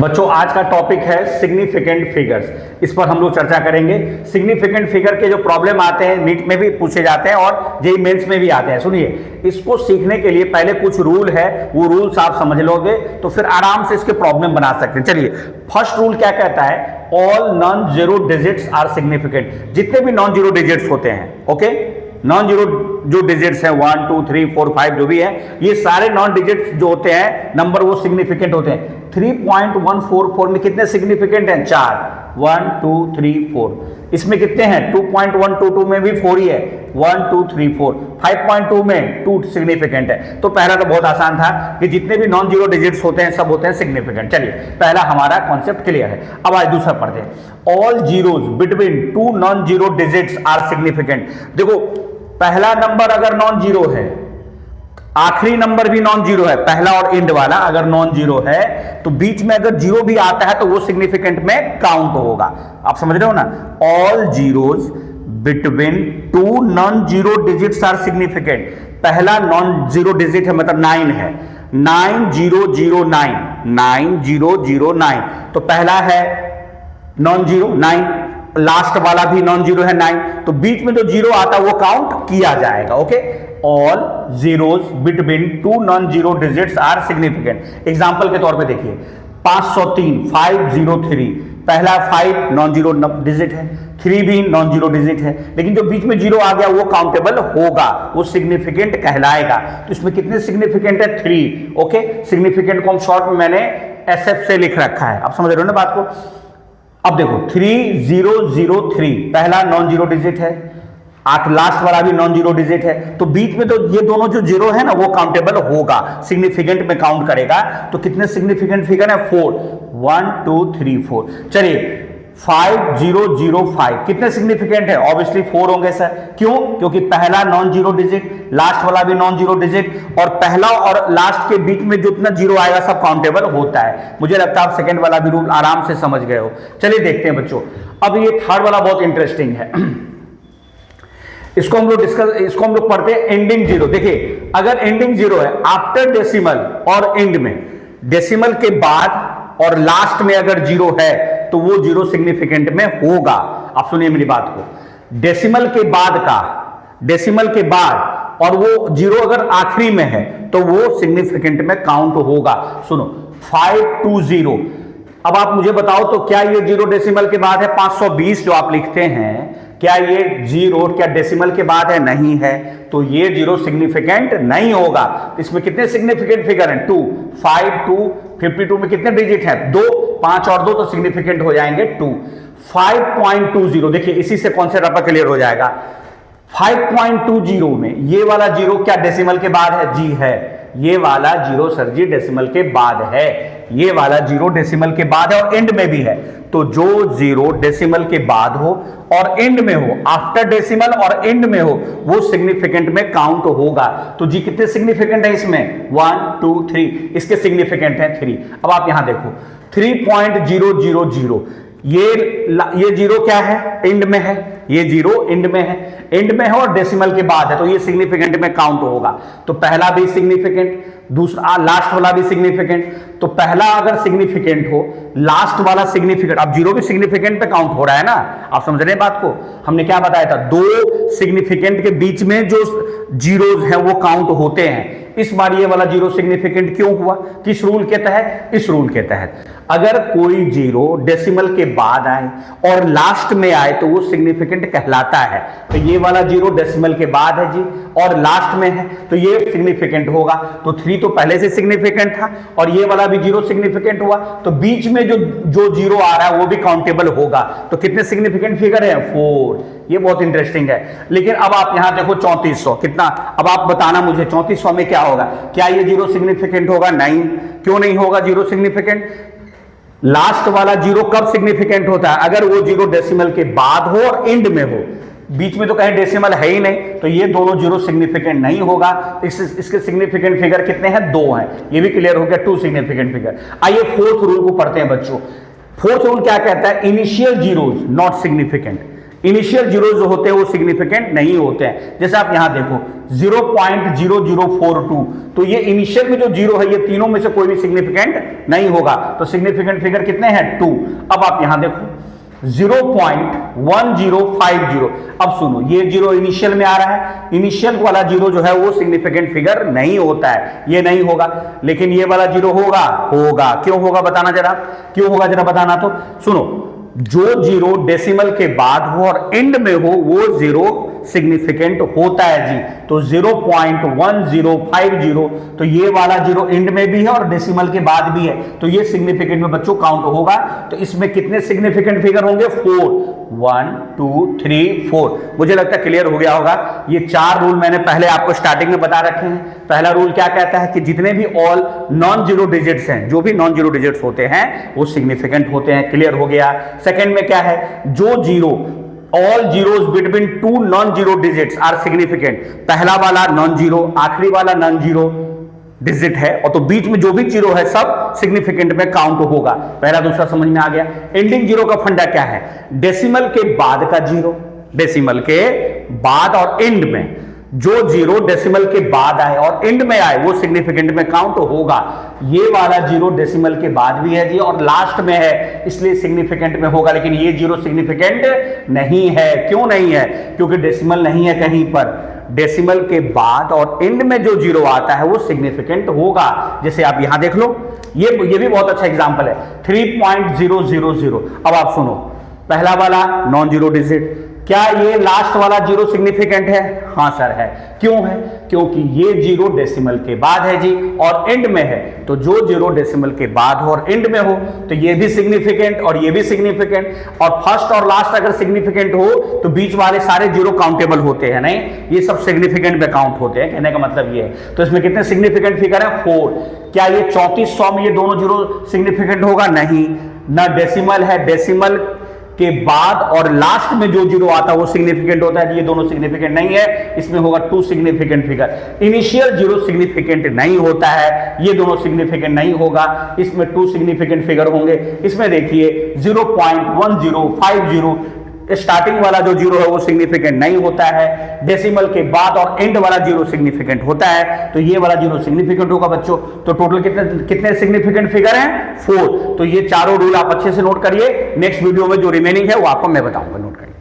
बच्चों आज का टॉपिक है सिग्निफिकेंट फिगर्स। इस पर हम लोग चर्चा करेंगे। सिग्निफिकेंट फिगर के जो प्रॉब्लम आते हैं नीट में भी पूछे जाते हैं और जेईई मेंस में भी आते हैं। सुनिए, इसको सीखने के लिए पहले कुछ रूल है, वो रूल्स आप समझ लोगे तो फिर आराम से इसके प्रॉब्लम बना सकते हैं। चलिए, फर्स्ट रूल क्या कहता है? All non zero digits are significant. जितने भी नॉन जीरो डिजिट्स होते हैं, ओके, नॉन जीरो जो डिजिट्स हैं 1 2 3 4 5 जो भी है, ये सारे नॉन डिजिट्स जो होते हैं नंबर, वो सिग्निफिकेंट होते हैं। 3.144 में कितने सिग्निफिकेंट हैं? 4। 1 2 3 4। इसमें कितने हैं? 2.122 में भी 4 ही है। 1 2 3 4। 5.2 में 2 सिग्निफिकेंट है। तो पहला तो बहुत आसान था कि जितने भी नॉन जीरो डिजिट्स होते हैं सब होते हैं सिग्निफिकेंट। चलिए, पहला हमारा कॉन्सेप्ट क्लियर है। अब आज दूसरा पढ़ते हैं। All zeros between two non zero digits are significant. देखो, पहला नंबर अगर नॉन जीरो है, आखिरी नंबर भी नॉन जीरो है, पहला और एंड वाला अगर नॉन जीरो है तो बीच में अगर जीरो भी आता है तो वो सिग्निफिकेंट में काउंट होगा। आप समझ रहे हो ना? All zeros between two non zero digits are significant. पहला नॉन जीरो डिजिट है, मतलब 9 है। 9009 9009, तो पहला है नॉन जीरो 9, लास्ट वाला भी नॉन जीरो है 9, तो बीच में जो जीरो आता है वो काउंट किया जाएगा। Okay, all zeros between two non zero digits are significant. Example के तौर पे देखिए, 503 503, पहला 5 नॉन जीरो डिजिट है, 3 भी नॉन जीरो डिजिट है, लेकिन जो बीच में जीरो आ गया वो काउंटेबल होगा, वो सिग्निफिकेंट कहलाएगा। तो इसमें कितने सिग्निफिकेंट है? 3। ओके, सिग्निफिकेंट को हम शॉर्ट में मैंने SF से लिख रखा है। आप समझ रहे हो ना बात को? अब देखो, 3003 पहला नॉन जीरो डिजिट है, 8 लास्ट वाला भी नॉन जीरो डिजिट है, तो बीच में तो ये दोनों जो जीरो है ना वो काउंटेबल होगा, सिग्निफिकेंट में काउंट करेगा। तो कितने सिग्निफिकेंट फिगर है? 4। 1 2 3 4। चलिए, 5005 कितने सिग्निफिकेंट है? ऑब्वियसली 4 होंगे सर। क्यों? क्योंकि पहला नॉन जीरो डिजिट, लास्ट वाला भी नॉन जीरो डिजिट, और पहला और लास्ट के बीच में जितना जीरो आएगा सब काउंटेबल होता है। मुझे लगता है आप सेकंड वाला भी रूल आराम से समझ गए हो। चलिए देखते हैं बच्चों, अब ये थर्ड वाला बहुत इंटरेस्टिंग है। इसको हम लोग पढ़ते हैं एंडिंग जीरो। देखिए, अगर एंडिंग जीरो है आफ्टर डेसिमल और एंड में, डेसिमल के बाद और लास्ट में अगर जीरो है तो वो जीरो सिग्निफिकेंट में होगा। आप सुनिए मेरी बात को, डेसिमल के बाद का, डेसिमल के बाद और वो जीरो अगर आखिरी में है तो वो सिग्निफिकेंट में काउंट होगा। सुनो, 520। अब आप मुझे बताओ तो क्या ये जीरो डेसिमल के बाद है? 520 जो आप लिखते हैं, क्या ये जीरो क्या डेसिमल के बाद है? नहीं है, तो ये जीरो सिग्निफिकेंट नहीं होगा। इसमें कितने सिग्निफिकेंट फिगर हैं? 2 5 2 52 में कितने डिजिट हैं? 2, 5 और 2 तो सिग्निफिकेंट हो जाएंगे 2। 5.20, देखिए इसी से कॉन्सेप्ट आपका क्लियर हो जाएगा। 5.20 में ये वाला जीरो क्या डेसिमल के बाद है? जी है, ये वाला जीरो सर जी डेसिमल के बाद है, ये वाला जीरो डेसिमल के बाद है और एंड में भी है। तो जो जीरो डेसिमल के बाद हो और एंड में हो, आफ्टर डेसिमल और एंड में हो, वो सिग्निफिकेंट में काउंट होगा। तो जी कितने सिग्निफिकेंट है इसमें? 1 2 3, इसके सिग्निफिकेंट है 3। अब आप यहां देखो, 3.000, ये जीरो क्या है? एंड में है, ये जीरो एंड में है, एंड में है और डेसिमल के बाद है, तो ये सिग्निफिकेंट में काउंट होगा। तो पहला भी सिग्निफिकेंट, दूसरा लास्ट वाला भी सिग्निफिकेंट। तो पहला अगर सिग्निफिकेंट हो, लास्ट वाला सिग्निफिकेंट, अब जीरो भी सिग्निफिकेंट पे काउंट हो रहा है ना? आप समझ रहे हैं बात को? हमने क्या बताया था? दो सिग्निफिकेंट के बीच में जो जीरोज हैं वो काउंट होते हैं। इस बार ये वाला जीरो सिग्निफिकेंट क्यों हुआ? किस रूल के तहत? इस रूल के तहत। अगर कोई जीरो डेसिमल के बाद आए और लास्ट में आए तो वो सिग्निफिकेंट कहलाता है। तो ये वाला जीरो डेसिमल के बाद है जी और लास्ट में है, तो ये सिग्निफिकेंट होगा। तो 3 तो पहले से सिग्निफिकेंट था और ये वाला भी जीरो सिग्निफिकेंट हुआ, तो बीच में जो जीरो आ रहा है वो भी काउंटेबल होगा। तो कितने सिग्निफिकेंट फिगर है? 4। ये बहुत इंटरेस्टिंग है। लेकिन अब आप यहां देखो 3400 कितना, अब आप बताना मुझे 3400 में क्या होगा? क्या ये जीरो सिग्निफिकेंट होगा? नहीं। क्यों नहीं होगा जीरो सिग्निफिकेंट? लास्ट वाला जीरो कब सिग्निफिकेंट होता है? अगर वो जीरो डेसिमल के बाद हो और एंड में हो, बीच में तो कहीं डेसिमल है ही नहीं, तो ये दोनों जीरो सिग्निफिकेंट नहीं होगा। इसके सिग्निफिकेंट फिगर कितने हैं? 2 हैं। ये भी क्लियर हो गया, 2 सिग्निफिकेंट फिगर। आइए फोर्थ रूल को पढ़ते हैं बच्चों। फोर्थ रूल क्या कहता है? Initial zeros not significant. Initial zero जो होते हैं वो सिग्निफिकेंट नहीं होते हैं। जैसे आप यहां देखो 0.0042, तो ये इनिशियल में जो जीरो है ये तीनों में से कोई भी सिग्निफिकेंट नहीं होगा, तो सिग्निफिकेंट फिगर कितने हैं 2। अब आप यहां देखो 0.1050, अब सुनो ये जीरो इनिशियल में आ रहा है, इनिशियल वाला जीरो जो है वो सिग्निफिकेंट फिगर नहीं होता है, ये नहीं होगा, लेकिन ये वाला जीरो होगा, होगा। क्यों होगा बताना जरा, क्यों होगा जरा बताना। तो सुनो, जो जीरो डेसिमल के बाद हो और एंड में हो वो जीरो सिग्निफिकेंट होता है जी। तो 0.1050, तो ये वाला जीरो एंड में भी है और डेसिमल के बाद भी है, तो ये सिग्निफिकेंट में बच्चों काउंट होगा। तो इसमें कितने सिग्निफिकेंट फिगर होंगे 4, 1 2 3 4। मुझे लगता है क्लियर हो गया होगा। ये 4 रूल मैंने पहले आपको स्टार्टिंग में बता रखे हैं। पहला रूल क्या कहता है कि जितने भी ऑल नॉन जीरो डिजिट्स हैं, जो भी नॉन जीरो डिजिट्स होते हैं वो सिग्निफिकेंट होते हैं, क्लियर हो गया। सेकंड में क्या है, जो zero all zeros between two non zero digits are significant. पहला वाला नॉन जीरो, आखिरी वाला नॉन जीरो डिजिट है, और तो बीच में जो भी जीरो है सब सिग्निफिकेंट में काउंट होगा। पहला दूसरा समझ में आ गया। एंडिंग जीरो का फंडा क्या है, डेसिमल के बाद का जीरो, डेसिमल के बाद और एंड में जो जीरो डेसिमल के बाद आए और एंड में आए वो सिग्निफिकेंट में काउंट होगा। ये वाला जीरो डेसिमल के बाद भी है जी और लास्ट में है, इसलिए सिग्निफिकेंट में होगा, लेकिन ये जीरो सिग्निफिकेंट नहीं है। क्यों नहीं है, क्योंकि डेसिमल नहीं है कहीं पर। डेसिमल के बाद और एंड में जो जीरो आता है वो सिग्निफिकेंट होगा। जैसे आप यहां देख लो, ये भी बहुत अच्छा एग्जांपल है 3.000। अब आप सुनो, पहला वाला नॉन जीरो डिजिट, क्या ये लास्ट वाला जीरो सिग्निफिकेंट है? हाँ सर है। क्यों है? क्योंकि ये जीरो डेसिमल के बाद है जी और एंड में है, तो जो जीरो डेसिमल के बाद हो और एंड में हो तो ये भी सिग्निफिकेंट और ये भी सिग्निफिकेंट। और फर्स्ट और लास्ट अगर सिग्निफिकेंट हो तो बीच वाले सारे जीरो काउंटेबल होते हैं, नहीं, ये सब सिग्निफिकेंट में काउंट होते हैं, कहने का मतलब ये है। तो इसमें कितने सिग्निफिकेंट फिगर है 4। क्या ये 3400 में ये दोनों जीरो सिग्निफिकेंट होगा? नहीं, ना डेसिमल है, डेसिमल के बाद और लास्ट में जो जीरो आता है वो सिग्निफिकेंट होता है, ये दोनों सिग्निफिकेंट नहीं है, इसमें होगा 2 significant figure. Initial zero significant नहीं होता है, ये दोनों सिग्निफिकेंट नहीं होगा, इसमें 2 सिग्निफिकेंट फिगर होंगे। इसमें देखिए 0.1050, स्टार्टिंग वाला जो जीरो है वो सिग्निफिकेंट नहीं होता है, डेसिमल के बाद और एंड वाला जीरो सिग्निफिकेंट होता है, तो ये वाला जीरो सिग्निफिकेंट होगा बच्चों। तो टोटल कितने सिग्निफिकेंट फिगर हैं 4। तो ये चारों रूल आप अच्छे से नोट करिए, नेक्स्ट वीडियो में जो रिमेनिंग है वो आपको मैं बताऊंगा, नोट करिए।